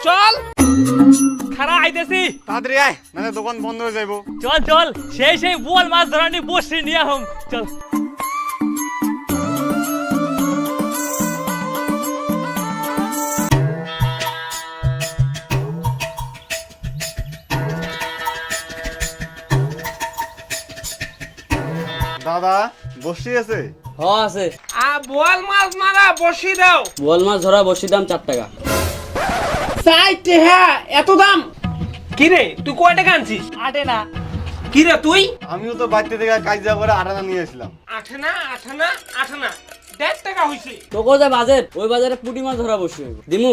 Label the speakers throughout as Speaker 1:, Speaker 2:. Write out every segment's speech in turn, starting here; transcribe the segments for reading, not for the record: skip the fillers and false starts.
Speaker 1: চল খারা আইতেছি
Speaker 2: তাড়াতাড়ি আয় নাহলে দোকান বন্ধ হয়ে যাইবো।
Speaker 1: চল চল সেই বোয়াল মাছ ধরানি বসে নিয়ে আহম চল।
Speaker 2: দাদা বসি আছে?
Speaker 3: আছে।
Speaker 1: বোয়াল মাছ মারা বসি দাও।
Speaker 3: বোয়াল মাছ ধরা বসির দাম 4 টাকা।
Speaker 1: চাইতে হ্যাঁ এত দাম? কি রে তুই কয় টাকা আনছিস? 8 না। কি রে তুই?
Speaker 2: আমিও তো বাড়িতে থেকে কাজা করে আটানা নিয়ে আসলাম।
Speaker 1: 8 না 1.5 টাকা হইছে।
Speaker 3: তোকে যে বাজেট ওই বাজারে পুঁটি মাছ ধরা বসি হইব দিমু।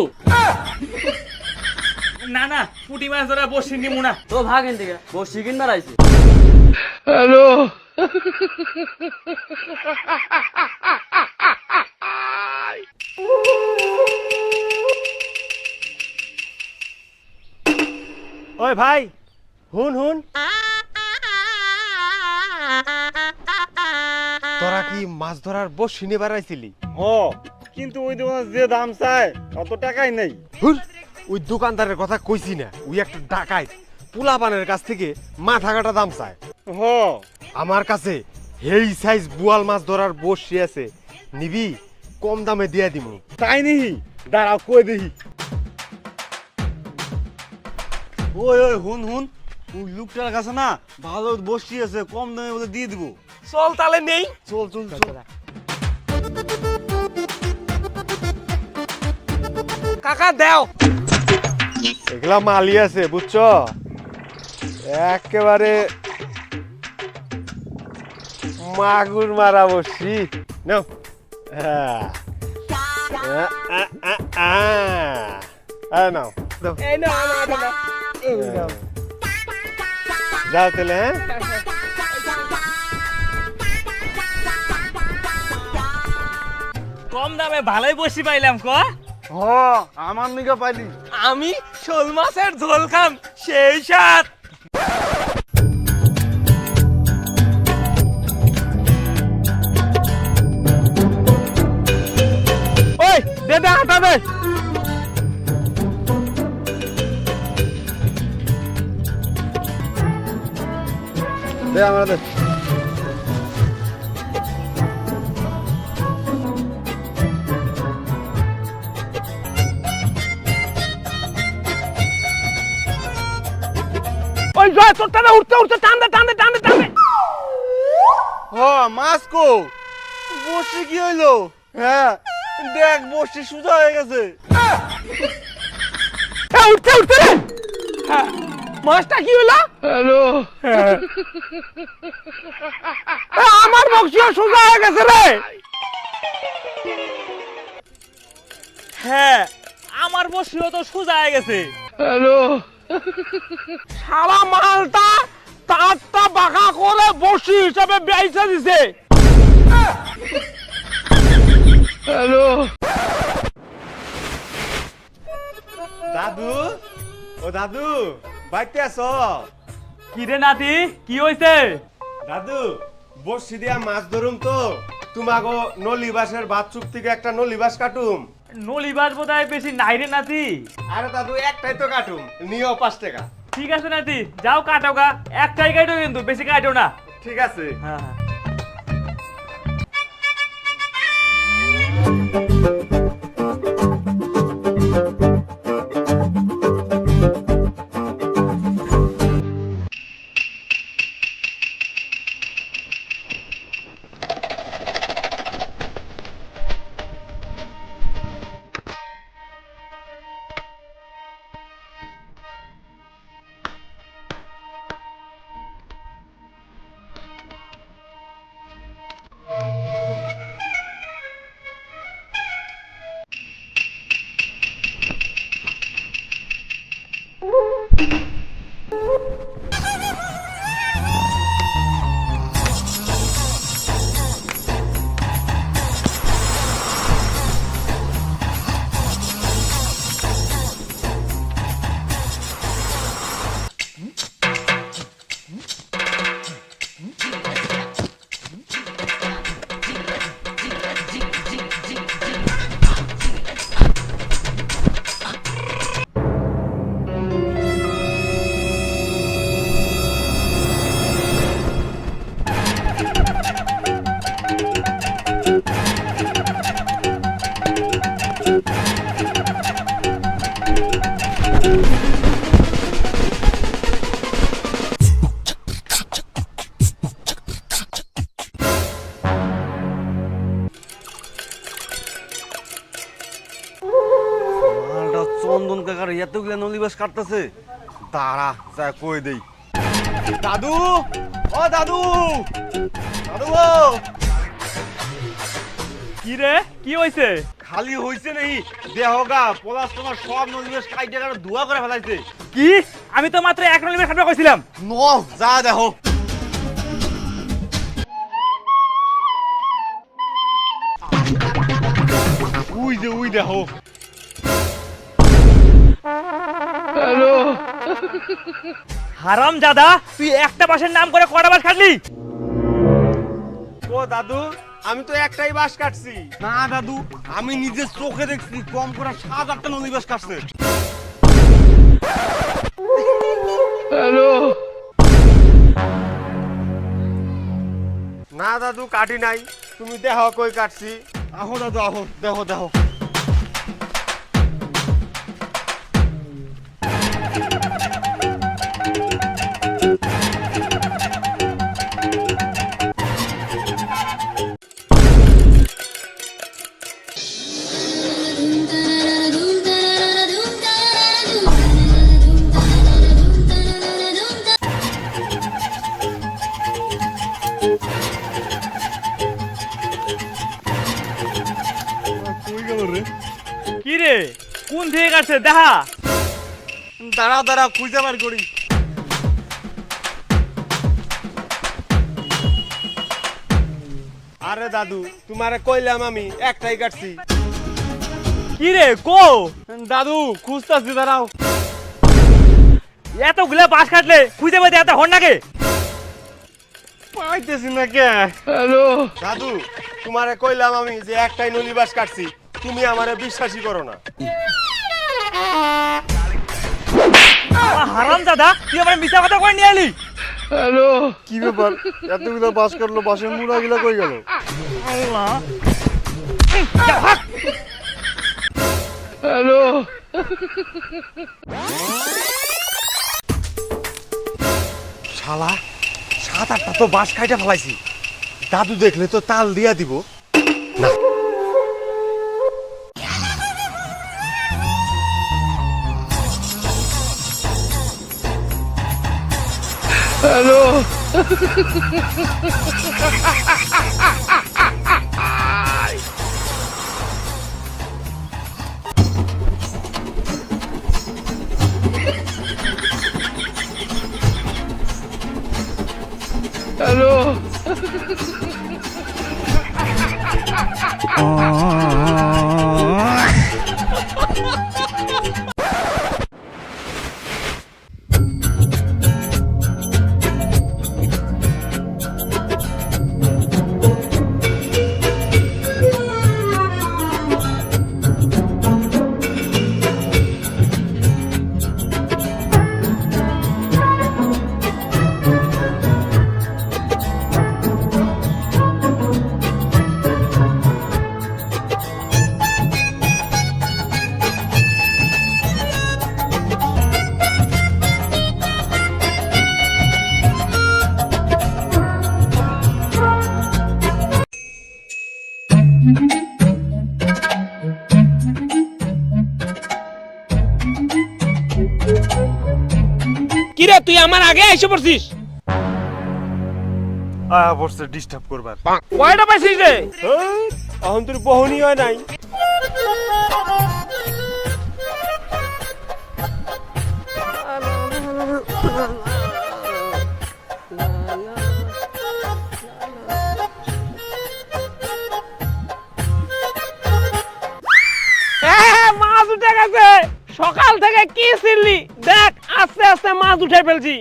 Speaker 1: না না পুঁটি মাছ ধরা বসি নিমু না।
Speaker 3: তো ভাগ এন থেকে বসি কিনবার আইছি।
Speaker 1: হ্যালো
Speaker 4: ওই ভাই হুন হুন, তোরা কি মাছ ধরার বসি নিবার আইছিলি?
Speaker 2: ও কিন্তু ওই দোকানে যে দাম চায় অত টাকাই নেই।
Speaker 4: হুর, ওই দোকানদারের কথা কইছি না, ওই একটা ডাকাইত পোলাপানের কাছ থেকে মাথা কাটা দাম চায়।
Speaker 2: হ
Speaker 4: আমার কাছে হেই সাইজ বোয়াল মাছ ধরার বসি আছে, নিবি? কম দামে দিয়া দিমু।
Speaker 2: তাই নিহি দাঁড়াও কই দেখি। ওই ওই হুন হুন, ওই লোকটার কাছে না ভালো বসি আছে, কম দামে বলে দিয়ে দিব।
Speaker 1: চল তাহলে নেই।
Speaker 2: চল চল চল।
Speaker 1: কাকা দাও।
Speaker 4: এগুলা মালি আছে বুঝছো, একেবারে মাগুর মারা বসি নাও। হ্যাঁ নাও দাও।
Speaker 1: এই না না এই নাও।
Speaker 4: যাও তাহলে। হ্যাঁ
Speaker 1: কম দামে ভালোই বসি পাইলাম ক।
Speaker 2: হ আমার নিকে পাইলি।
Speaker 1: আমি শোল মাছের ঝোল খাম সেই সাথ। ওই দে দে হাঁটা দে।
Speaker 2: দে আমরা দে।
Speaker 1: ওই জয় তোরটা উঠতে উঠতে টান দে টান দে টান দে টান দে।
Speaker 2: হ মাছ কো বসি কি হইলো? হ্যাঁ দেখ বসি সোজা হয়ে গেছে।
Speaker 1: উঠতে উঠতে রে। হ্যাঁ মাছটা কি হলো? হ্যালো আমার বক্সিও সোজা হয়ে গেছে রে। হ্যাঁ আমার বক্সিও তো সোজা হয়ে গেছে। হ্যালো সারা মালটা তারটা বাঁকা করে বসি হিসাবে বেচে দিছে। হ্যালো
Speaker 4: দাদু, ও দাদু বাইতে আছো?
Speaker 1: কি রে নাতি কি হইছে?
Speaker 4: দাদু বসি দিয়া মাছ ধরুম তো, তোমাগো নলিবাসের বাথরুম থেকে একটা নলিবাস কাটুম।
Speaker 1: নলিবাস বোধহয় বেশি নাই রে নাতি।
Speaker 4: আরে দাদু একটাই তো কাটুম, নিও 5 টাকা।
Speaker 1: ঠিক আছে নাতি যাও কাটো গা, একটাই কাটো কিন্তু বেশি কাটো না।
Speaker 4: ঠিক আছে।
Speaker 1: হ্যাঁ হ্যাঁ
Speaker 2: চন্দন কাকার এতগুলা নলিবাস কাটতেছে, দাঁড়া যা কই দেই। দাদু, ও দাদু, দাদু গো।
Speaker 1: কি রে, কি হইছে?
Speaker 2: খালি হইছে নেই দেহগা পলাশ তোমার সব নলিবাস কাইটে কাটা ধোয়া করে ফেলাইছে।
Speaker 1: কি? আমি তো মাত্র এক নলিবাস কাটবে কইছিলাম।
Speaker 2: ন যা দেখো। উই দেখো।
Speaker 1: হারাম দাদা, তুই একটা বাসের নাম করে কটা বাস কাটলি?
Speaker 4: ও দাদু, আমি তো একটাই বাঁশ কাটছি।
Speaker 2: না দাদু, আমি নিজের চোখে দেখছি কম করে 7-8টা নলিবাস কাটছে।
Speaker 4: না দাদু, কাটি নাই। তুমি দেখো কই কাটছি।
Speaker 2: আহো দাদু আহো, দেখো দেখো।
Speaker 1: কি রে, কোন থেকে কাটছে দেখা?
Speaker 2: দাঁড়া দাঁড়া খুঁজে বার করি।
Speaker 4: আরে দাদু, তোমারে কইলাম আমি একটাই কাটছি।
Speaker 1: কি রে, কো?
Speaker 2: দাদু খুঁজতাছি, দাঁড়াও।
Speaker 1: এতগুলা বাস কাটলে খুঁজে পাইতে এত হন নাকি?
Speaker 2: পাইতেছি না কে।
Speaker 4: দাদু, তোমারে কইলাম আমি যে একটাই নলিবাস কাটছি, তুমি আমারে বিশ্বাসই করো না।
Speaker 1: হারাম দাদা, তুই আমার মিথ্যা কথা করে নিয়ে এলি।
Speaker 2: কি ব্যাপার, এতগুলো বাস কাটলো, বাসের মুড়া গিলা কই গেল?
Speaker 1: আল্লাহ।
Speaker 4: শালা 7-8টা তো বাঁশ খাইটা ফেলাইছি। দাদু দেখলে তো তাল দিয়া দিব। না,
Speaker 1: কি রে, তুই আমার আগে এসে পড়ছিস?
Speaker 2: বসে ডিস্টার্ব করবার।
Speaker 1: কয়টা পাইছিস রে?
Speaker 4: এখন তোর বহনি হয় নাই।
Speaker 1: মাছ উঠে গেছে। সকাল থেকে কি ছিললি দেখ, আস্তে আস্তে মাছ উঠে ফেলছি।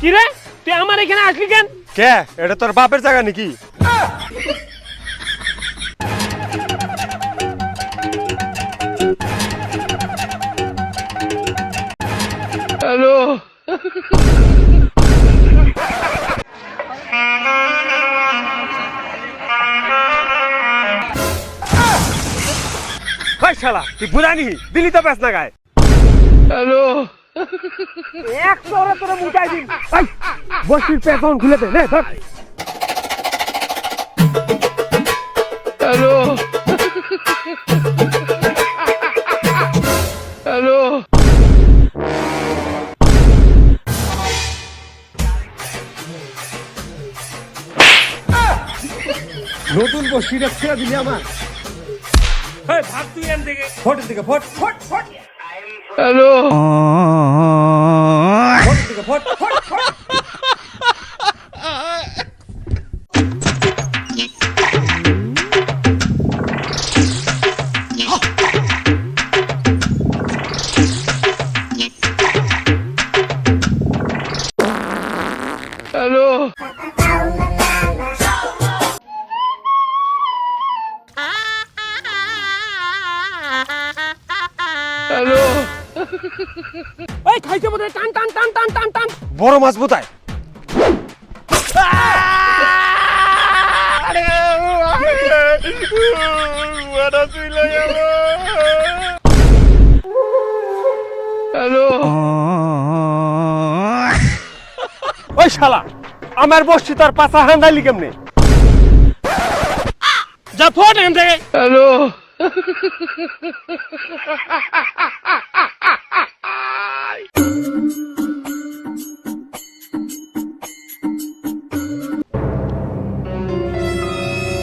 Speaker 1: কি রে, তুই আমার এখানে আসলি কেন?
Speaker 4: কে, এটা তোর বাপের জায়গা নাকি? শালা তুই বুড়ানি দিলি তো পেছ না গায়ে।
Speaker 1: এক তোরে তোরে মুটাই দিন এই বসির পেছন খুলে দে নে ধর
Speaker 4: নতুন বসিটা ছেড়ে দিলি আমার
Speaker 1: এই ভাগ তুই এন থেকে
Speaker 4: ফটের দিকে ফট ফট ফট ফটের দিকে ফট ফট ফট
Speaker 1: এই খাইছে মধ্যে টান টান টান টান টান টান
Speaker 4: বড় মাছ বোতায়
Speaker 1: ওই শালা আমার বসছি তোর পাছা হান্দাইলি কেমনে যা ফোন এখান থেকে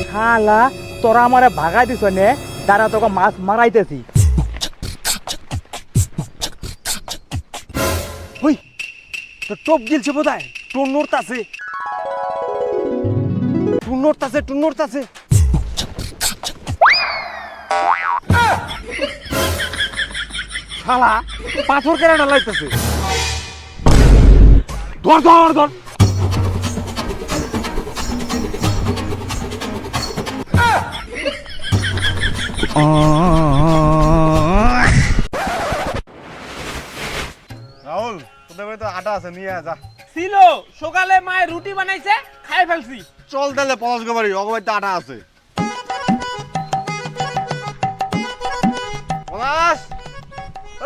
Speaker 5: শালা তোরা আমারে ভাগাই দিছ নে তারা তোকে মাছ মারাইতেছি
Speaker 1: ওই তো টপ গিলছে বোধহয় টুন নড়তাছে টুন নড়তাছে টুন নড়তাছে শালা পাথর কেন লাইতেছে ধর ধর ধর
Speaker 2: রাহুল তোদের বাড়ি তো আটা আছে নিয়ে যা
Speaker 1: ছিল সকালে মায়ের রুটি বানাইছে খাই ফেলছি
Speaker 2: চল তাহলে পলাশ বাড়ি অগবাড়িতে আটা আছে পলাশ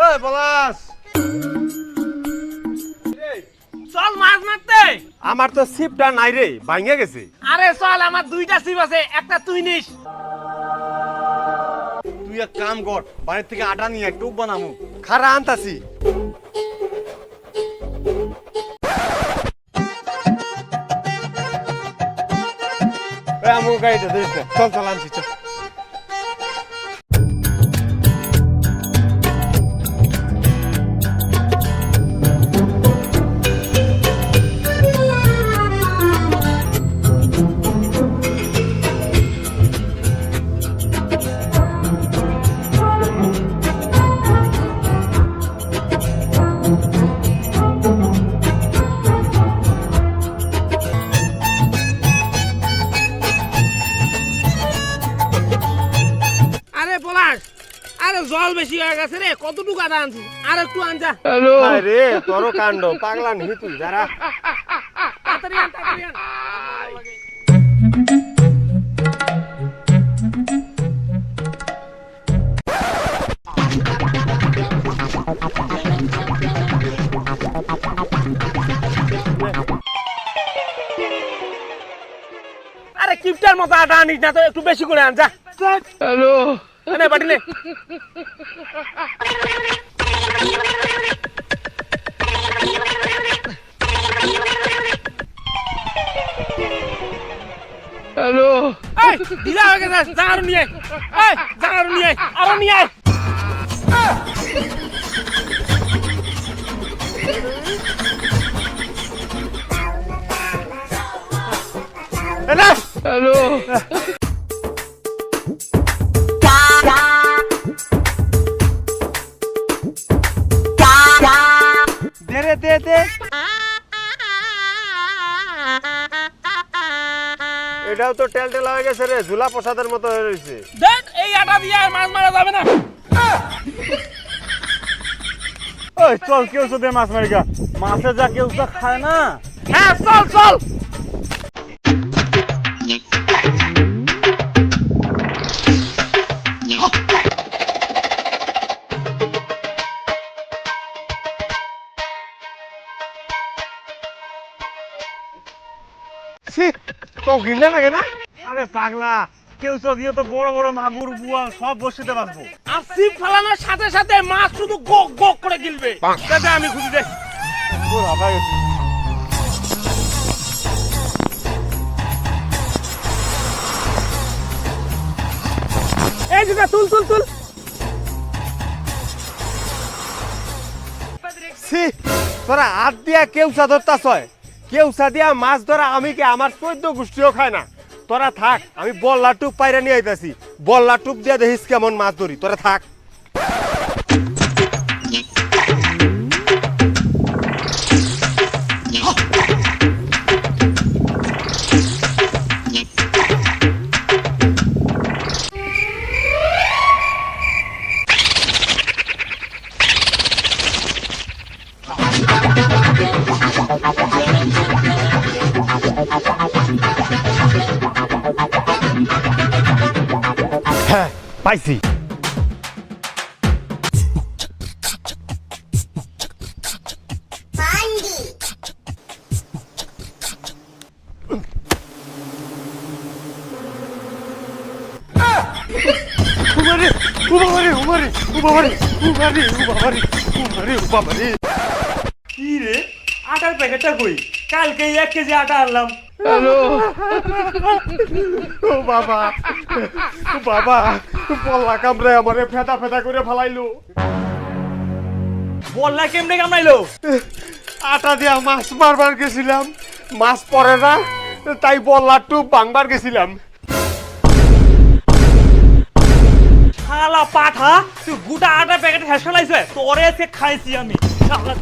Speaker 2: এই পলাশ
Speaker 1: চল মাছ মারতে
Speaker 4: আমার তো সিপটা নাই রে ভাঙে গেছে
Speaker 1: আরে চল আমার দুইটা সিপ আছে একটা তুই নিস
Speaker 2: তুই এক কাম কর বাড়ির থেকে আটা নিয়ে একটু বানামু খারা আনতাছি
Speaker 4: আমু গাড়িতে দিস না। চল চল আনছি চল
Speaker 1: আরে পলাশ আরে জল বেশি হয়ে গেছে রে কতটুকু আদা আনছি আর একটু আনজা
Speaker 4: রে তোরও কাণ্ড পাগলা নিহি তুই যারা
Speaker 1: তাড়াতাড়ি আন তাড়াতাড়ি আন আরে কিপটার মতো আটা আনিস না তো একটু বেশি করে আন যা হ্যালো নে বাটি নে হ্যালো এই দিলা হয়ে গেছে যা আরো নিয়ে আয় এই যা আরো নিয়ে আয় হ্যালো
Speaker 5: দে দে দে
Speaker 4: এটাও তো টেলটেলা হয়ে গেছে রে ঝুলা প্রসাদের মতো হয়ে রয়েছে
Speaker 1: দেখ এই আটা দিয়ে আর মাছ মারা যাবে না
Speaker 5: ওই চল কেউ তো দে মাছ মারিগা মাছে যা কেউ তো খায় না
Speaker 1: হ্যাঁ চল চল
Speaker 4: তো ঘৃণা লাগে না?
Speaker 1: আরে পাগলা, কেউ দিয়ে তো বড় বড় মাগুর বুয়া সব বসিতে পারবো। আর সিপ ফালানোর সাথে সাথে মাছ শুধু গক গক করে গিলবে। দাদা আমি খুঁজি দে। এই দুটা তুল তুল তুল।
Speaker 4: ছি, তোরা হাত দিয়া কেউসা ধরতাছ হয়, কেউসা দিয়া মাছ ধরা আমি কে আমার 14 গোষ্ঠীও খায় না। তোরা থাক, আমি বল্লা টুপ পাইরা নিয়ে আইতাছি। বল্লা টুপ দিয়া দেখিস কেমন মাছ ধরি, তোরা থাক। হ্যাঁ, পাইছি।
Speaker 1: কি রে, আটার প্যাকেটটা কই? কালকে 1 কেজি আটা আনলাম।
Speaker 4: ও বাবা, ও বাবা, বল্লা কামড়ে আমারে ফেটা ফেটা করে ফেলাইলো।
Speaker 1: বললা কেমনে কামাইলো?
Speaker 4: আটা দিয়া মাছ মারবার গেছিলাম, মাছ পড়ে না, তাই বল্লা টুপ ভাঙবার গেছিলাম।
Speaker 1: শালা পাঠা, তুই গোটা আটা প্যাকেট শেষ ফেলাইছে, তোরে সে খাইছি আমি। শালা